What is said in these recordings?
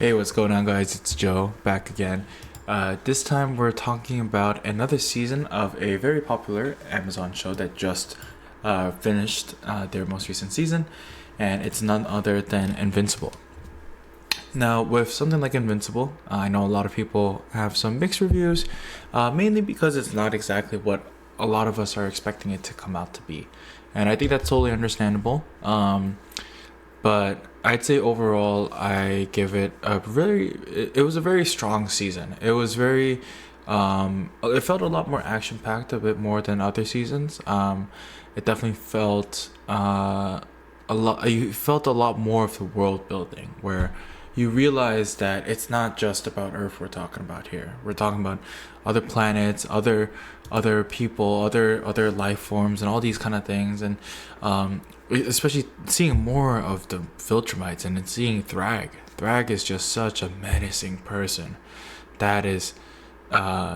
Hey, what's going on, guys? It's Joe back again. This time we're talking about another season of a very popular Amazon show that just finished their most recent season, and it's none other than Invincible. Now, with something like Invincible, I know a lot of people have some mixed reviews, mainly because it's not exactly what a lot of us are expecting it to come out to be. And I think that's totally understandable. But I'd say overall, I give it a very. It was a very strong season. It was very. It felt a lot more action packed, a bit more than other seasons. It definitely felt a lot. You felt a lot more of the world building, where you realize that it's not just about Earth we're talking about here. We're talking about other planets, other people, other life forms, and all these kind of things, and especially seeing more of the Viltrumites and then seeing Thrag. Thrag is just such a menacing person. That is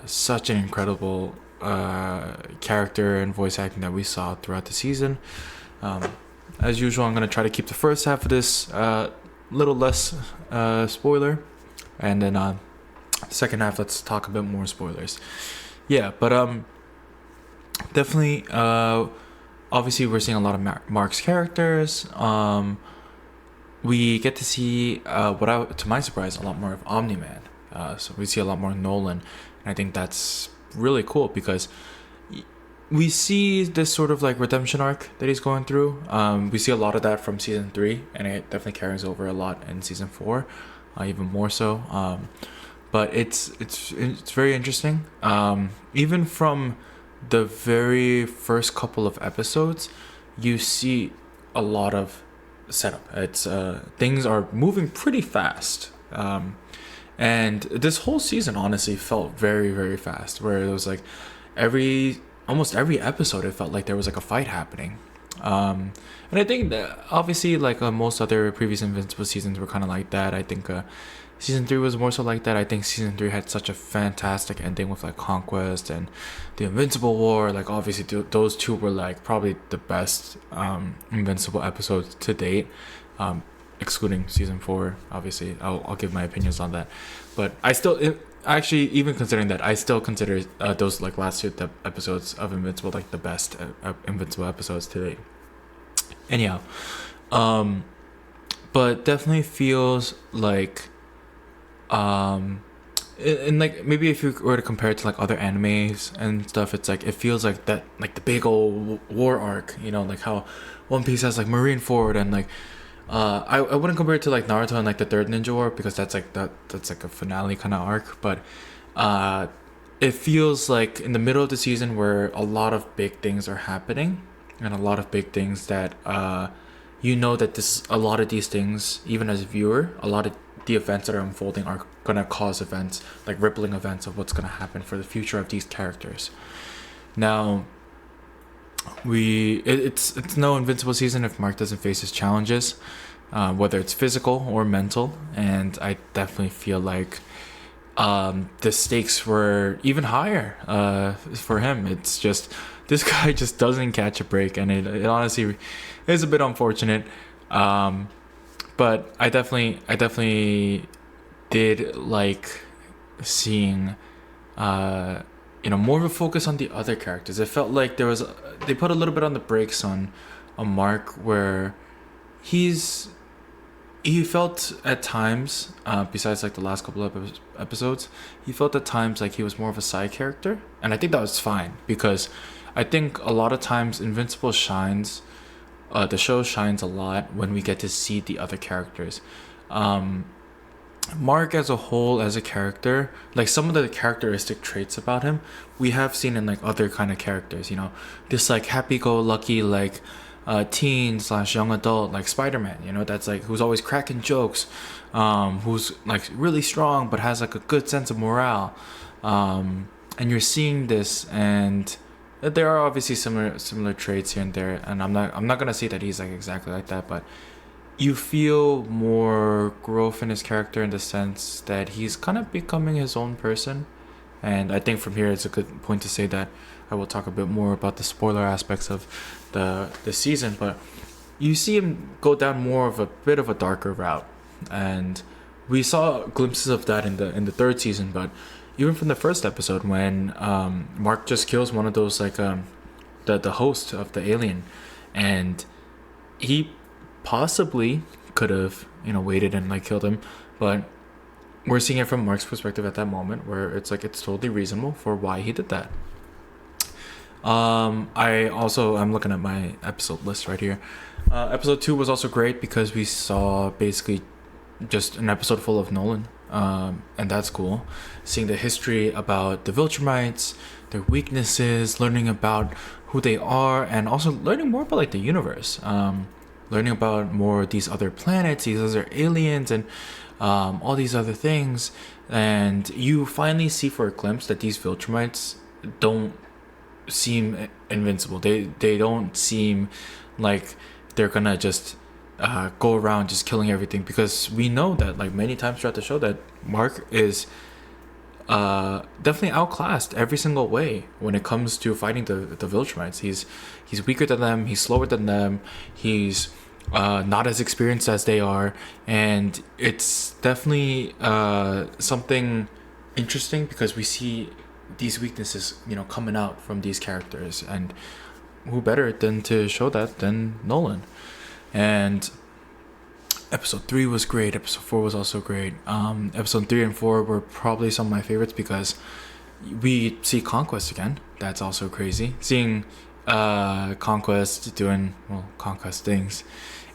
such an incredible character and voice acting that we saw throughout the season. Um, as usual, I'm gonna try to keep the first half of this little less spoiler, and then second half let's talk a bit more spoilers. Yeah, but definitely obviously we're seeing a lot of Mark's characters. We get to see to my surprise, a lot more of Omni-Man. So we see a lot more Nolan, and I think that's really cool because we see this sort of like redemption arc that he's going through. We see a lot of that from season 3, and it definitely carries over a lot in season 4, even more so. But it's very interesting. Even from the very first couple of episodes, you see a lot of setup. It's things are moving pretty fast. And this whole season honestly felt very, very fast, where it was like almost every episode it felt like there was like a fight happening. And I think that obviously like most other previous Invincible seasons were kind of like that. I think season 3 was more so like that. I think season 3 had such a fantastic ending with like Conquest and the Invincible War. Like obviously those two were like probably the best Invincible episodes to date, excluding season 4. Obviously I'll give my opinions on that, but actually, even considering that, I still consider those like last two episodes of Invincible like the best Invincible episodes to date. Anyhow, but definitely feels like and like maybe if you were to compare it to like other animes and stuff, it's like it feels like that, like the big old war arc, like how One Piece has like Marineford, and like I wouldn't compare it to like Naruto and like the third Ninja War, because that's like that's like a finale kind of arc. But it feels like in the middle of the season where a lot of big things are happening, and a lot of big things that that this a lot of these things, even as a viewer, a lot of the events that are unfolding are gonna cause events, like rippling events of what's gonna happen for the future of these characters. Now it's no Invincible season if Mark doesn't face his challenges, whether it's physical or mental, and I definitely feel like the stakes were even higher for him. It's just this guy just doesn't catch a break, and it honestly is a bit unfortunate. But I definitely did like seeing more of a focus on the other characters. It felt like they put a little bit on the brakes on Mark, where he felt at times, besides like the last couple of episodes, he felt at times like he was more of a side character, and I think that was fine, because I think a lot of times Invincible shines, the show shines a lot when we get to see the other characters. Mark as a whole, as a character, like some of the characteristic traits about him, we have seen in like other kind of characters. This like happy-go-lucky like teen slash young adult like Spider-Man. That's like who's always cracking jokes, who's like really strong but has like a good sense of morale. And you're seeing this, and there are obviously similar traits here and there, and I'm not gonna say that he's like exactly like that, but you feel more growth in his character in the sense that he's kind of becoming his own person. And I think from here it's a good point to say that I will talk a bit more about the spoiler aspects of the season, but you see him go down more of a bit of a darker route, and we saw glimpses of that in the third season, but even from the first episode when Mark just kills one of those like the host of the alien, and he possibly could have waited and like killed him, but we're seeing it from Mark's perspective at that moment, where it's like it's totally reasonable for why he did that. I'm looking at my episode list right here. Episode 2 was also great because we saw basically just an episode full of Nolan, and that's cool. Seeing the history about the Viltrumites, their weaknesses, learning about who they are, and also learning more about like the universe. Learning about more of these other planets, these other aliens, and all these other things. And you finally see for a glimpse that these Viltrumites don't seem invincible. They don't seem like they're gonna just go around just killing everything, because we know that like many times throughout the show that Mark is definitely outclassed every single way when it comes to fighting the Viltrumites. He's weaker than them, he's slower than them, he's not as experienced as they are, and it's definitely something interesting because we see these weaknesses coming out from these characters, and who better than to show that than Nolan. And episode 3 was great, episode 4 was also great. Episode 3 and 4 were probably some of my favorites because we see Conquest again. That's also crazy, seeing Conquest doing Conquest things,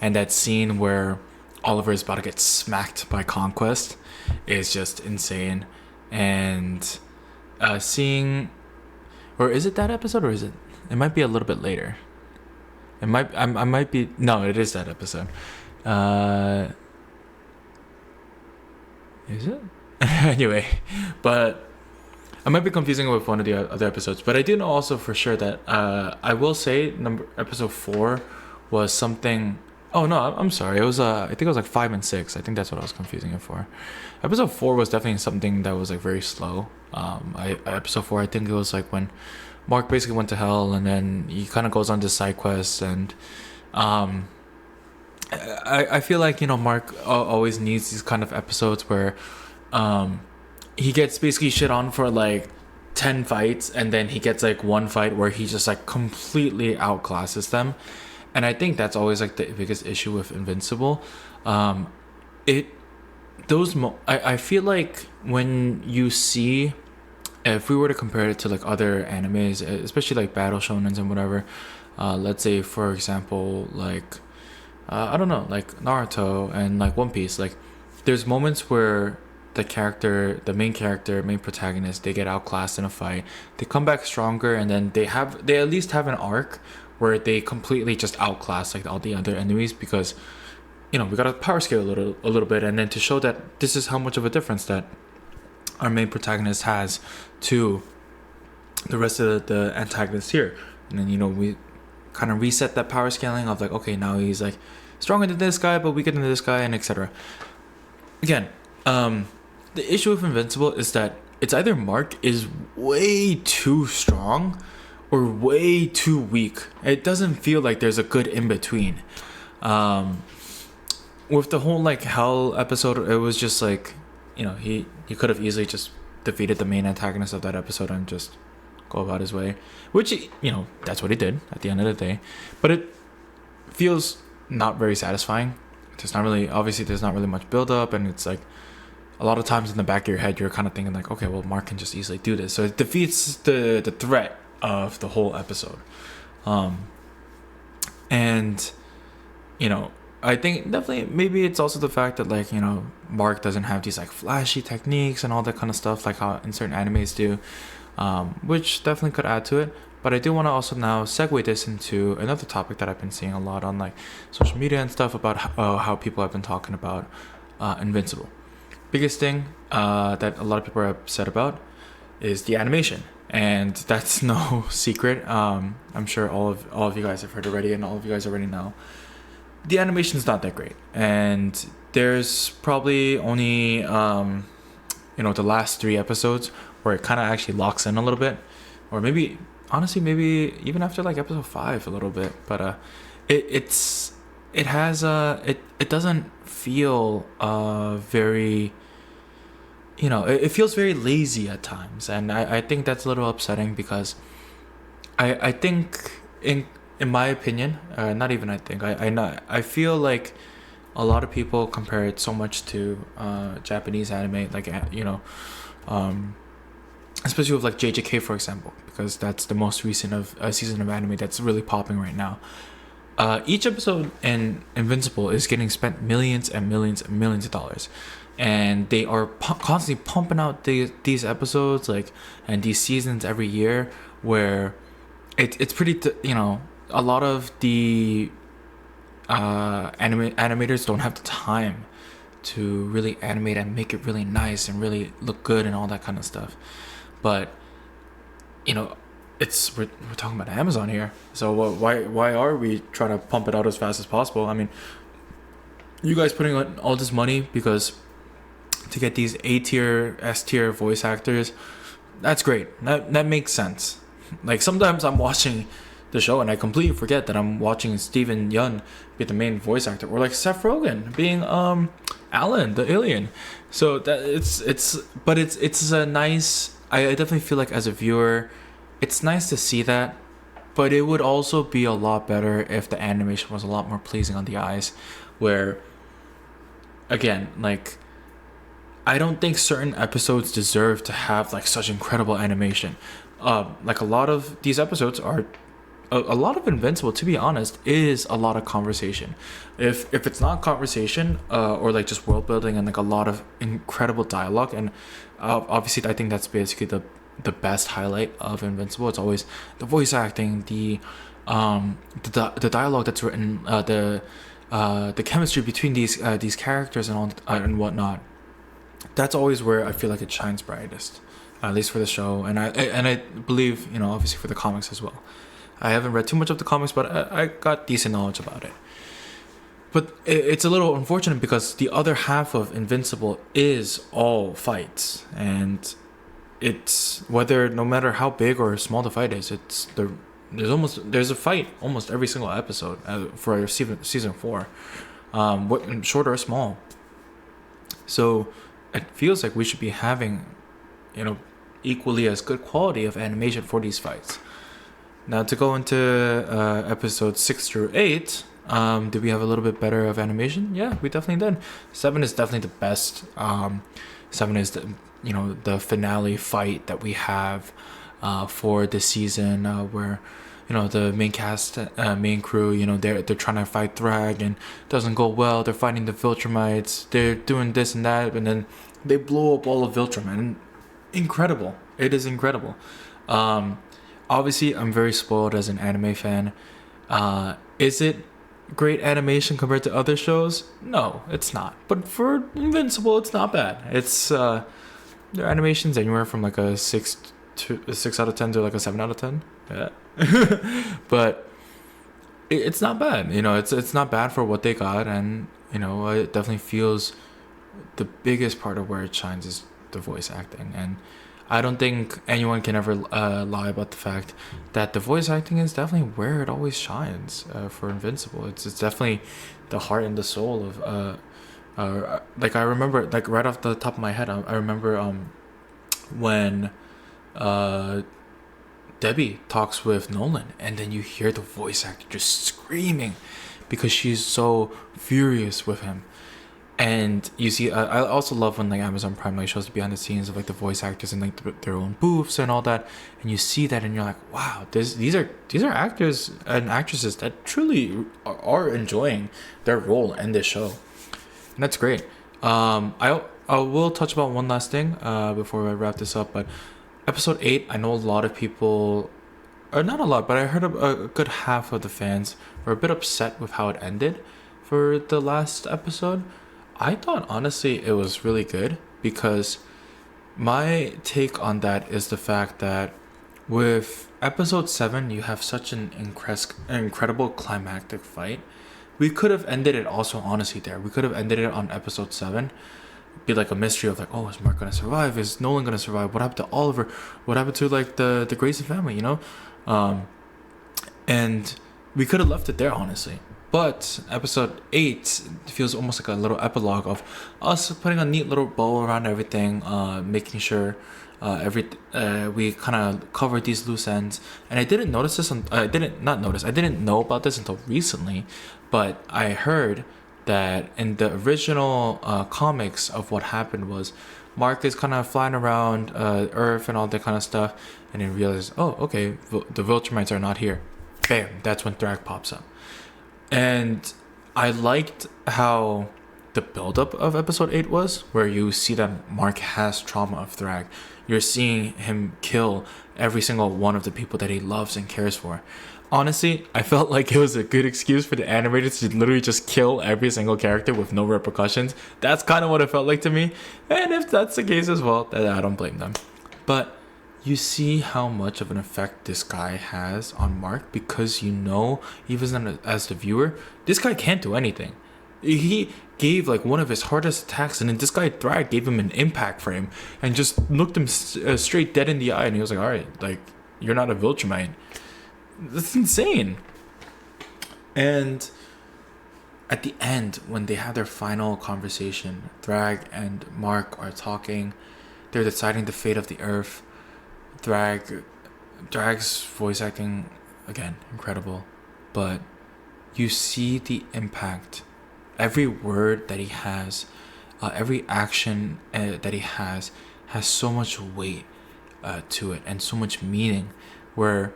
and that scene where Oliver is about to get smacked by Conquest is just insane. And seeing, or is it that episode, or is it might be a little bit later. I might be, no, it is that episode. Is it? Anyway, but I might be confusing it with one of the other episodes, but I do know also for sure that I will say episode 4 was something. Oh no, I'm sorry. It was I think it was like 5 and 6. I think that's what I was confusing it for. Episode 4 was definitely something that was like very slow. Episode 4, I think it was like when Mark basically went to hell, and then he kind of goes on this side quest, and I feel like Mark always needs these kind of episodes where he gets basically shit on for like 10 fights, and then he gets like one fight where he just like completely outclasses them. And I think that's always like the biggest issue with Invincible. I feel like when you see, if we were to compare it to like other animes, especially like battle shonens and whatever, let's say for example like I don't know, like Naruto and like One Piece, like there's moments where the main protagonist, they get outclassed in a fight, they come back stronger, and then they at least have an arc where they completely just outclass like all the other enemies, because we got to power scale a little bit, and then to show that this is how much of a difference that our main protagonist has to the rest of the antagonists here. And then we kind of reset that power scaling of like, okay, now he's like stronger than this guy but weaker than this guy, and etc. Again, the issue with Invincible is that it's either Mark is way too strong or way too weak. It doesn't feel like there's a good in between. With the whole like hell episode, it was just like he could have easily just defeated the main antagonist of that episode and just go about his way, which that's what he did at the end of the day. But it feels not very satisfying. There's not really much build up, and it's like a lot of times in the back of your head you're kind of thinking like, okay, well, Mark can just easily do this, so it defeats the threat of the whole episode. And I think definitely maybe it's also the fact that like Mark doesn't have these like flashy techniques and all that kind of stuff like how in certain animes do, which definitely could add to it. But I do want to also now segue this into another topic that I've been seeing a lot on like social media and stuff about how people have been talking about Invincible. Biggest thing that a lot of people are upset about is the animation, and that's no secret. I'm sure all of you guys have heard already, and all of you guys already know the animation's not that great, and there's probably only the last 3 episodes where it kind of actually locks in a little bit, or maybe honestly maybe even after like episode 5 a little bit, but it's it has it doesn't feel very, it feels very lazy at times, and I think that's a little upsetting because I think in my opinion, not even I think I not I feel like a lot of people compare it so much to Japanese anime, like um, especially with like JJK for example, because that's the most recent of season of anime that's really popping right now. Each episode in Invincible is getting spent millions and millions and millions of dollars, and they are constantly pumping out these episodes like and these seasons every year, where it's pretty a lot of the animators don't have the time to really animate and make it really nice and really look good and all that kind of stuff. But you know, we're talking about Amazon here, so why are we trying to pump it out as fast as possible? I mean, you guys putting on all this money because to get these A tier, S tier voice actors, that's great. That makes sense. Like sometimes I'm watching the show and I completely forget that I'm watching Steven Yeun be the main voice actor, or like Seth Rogen being Alan the alien. So that it's a nice. I definitely feel like as a viewer, it's nice to see that, but it would also be a lot better if the animation was a lot more pleasing on the eyes. Where, again, like I don't think certain episodes deserve to have like such incredible animation. Like a lot of these episodes are a lot of Invincible, to be honest, is a lot of conversation. If it's not conversation, or like just world building and like a lot of incredible dialogue, and obviously I think that's basically the best highlight of Invincible. It's always the voice acting, the dialogue that's written, the chemistry between these characters and all and whatnot. That's always where I feel like it shines brightest, at least for the show, and I believe obviously for the comics as well. I haven't read too much of the comics, but I got decent knowledge about it. But it's a little unfortunate because the other half of Invincible is all fights, and it's no matter how big or small the fight is, there's a fight almost every single episode for season 4, short or small. So it feels like we should be having, equally as good quality of animation for these fights. Now to go into episodes 6 through 8, did we have a little bit better of animation? Yeah, we definitely did. 7 is definitely the best. 7 is the finale fight that we have for this season, where the main cast, main crew, they're trying to fight Thrag and it doesn't go well. They're fighting the Viltrumites. They're doing this and that, and then they blow up all of Viltrum. And incredible! It is incredible. Obviously, I'm very spoiled as an anime fan. Is it great animation compared to other shows? No, it's not. But for Invincible, it's not bad. It's their animation's anywhere from like a 6 out of 10 to like a 7 out of 10. Yeah. But it's not bad. It's not bad for what they got, and it definitely feels the biggest part of where it shines is the voice acting. And I don't think anyone can ever lie about the fact that the voice acting is definitely where it always shines for Invincible. It's definitely the heart and the soul of like I remember, like right off the top of my head, I remember when Debbie talks with Nolan, and then you hear the voice actor just screaming because she's so furious with him. And you see, I also love when like Amazon Prime like shows the behind the scenes of like the voice actors and like their own booths and all that, and you see that and you're like, wow, these are actors and actresses that truly are enjoying their role in this show, and that's great. I will touch about one last thing before I wrap this up, but episode 8, I know a lot of people, or not a lot, but I heard a good half of the fans were a bit upset with how it ended for the last episode. I thought honestly it was really good, because my take on that is the fact that with episode 7 you have such an incredible climactic fight. We could have ended it also honestly there. We could have ended it on episode 7. Be like a mystery of like, oh, is Mark gonna survive? Is Nolan gonna survive? What happened to Oliver? What happened to like the Grayson family? And we could have left it there honestly. But episode 8 feels almost like a little epilogue of us putting a neat little bow around everything, making sure we kind of covered these loose ends. And I didn't notice this. I didn't know about this until recently, but I heard that in the original comics of what happened was Mark is kind of flying around Earth and all that kind of stuff, and then realizes, oh, okay, the Viltrumites are not here. Bam! That's when Thrag pops up. And I liked how the buildup of episode 8 was, where you see that Mark has trauma of Thrag. You're seeing him kill every single one of the people that he loves and cares for. Honestly, I felt like it was a good excuse for the animators to literally just kill every single character with no repercussions. That's kind of what it felt like to me. And if that's the case as well, then I don't blame them. But you see how much of an effect this guy has on Mark, because you know, even as the viewer, this guy can't do anything. He gave like one of his hardest attacks, and then this guy Thrag gave him an impact frame and just looked him straight dead in the eye, and he was like, all right, like, you're not a Viltrumite. That's insane. And at the end, when they have their final conversation, Thrag and Mark are talking. They're deciding the fate of the Earth. Thrag's voice acting, again, incredible. But you see the impact. Every word that he has, every action that he has so much weight to it and so much meaning, where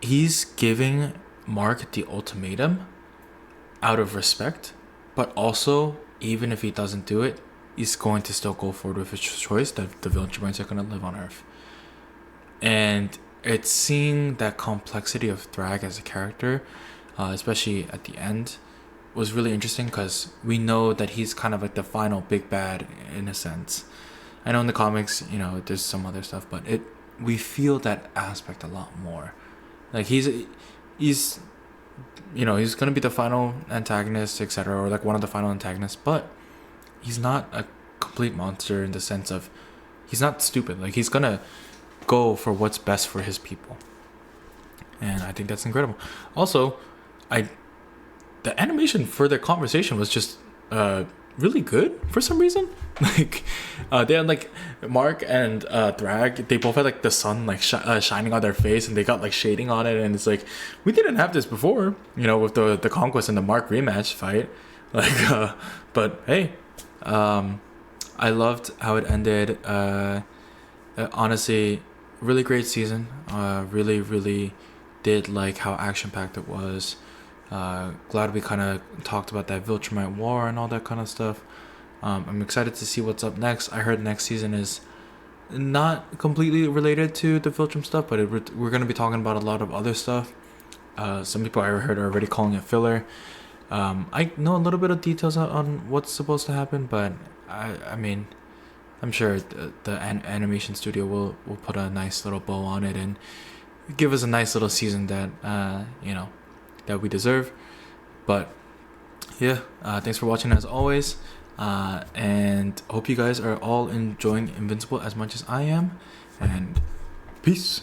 he's giving Mark the ultimatum out of respect, but also, even if he doesn't do it, he's going to still go forward with his choice that the Viltrumites are going to live on Earth. And it's seeing that complexity of Thrag as a character, especially at the end, was really interesting, because we know that he's kind of like the final big bad in a sense. I know in the comics, you know, there's some other stuff, but we feel that aspect a lot more. Like he's you know, he's gonna be the final antagonist, etc., or like one of the final antagonists, but he's not a complete monster in the sense of he's not stupid. Like, he's gonna go for what's best for his people, and I think that's incredible. Also, the animation for their conversation was just really good for some reason. Like, they had like Mark and Thrag, they both had like the sun like shining on their face, and they got like shading on it, and it's like, we didn't have this before, you know, with the Conquest and the Mark rematch fight. Like, but hey, I loved how it ended. Honestly, really great season. Really did like how action packed it was. Glad we kind of talked about that Viltrumite war and all that kind of stuff. I'm excited to see what's up next. I heard next season is not completely related to the Viltrum stuff, but we're going to be talking about a lot of other stuff. Some people I heard are already calling it filler. I know a little bit of details on what's supposed to happen, but I mean, I'm sure the animation studio will put a nice little bow on it and give us a nice little season that you know, that we deserve. But yeah, thanks for watching as always, and hope you guys are all enjoying Invincible as much as I am, and peace.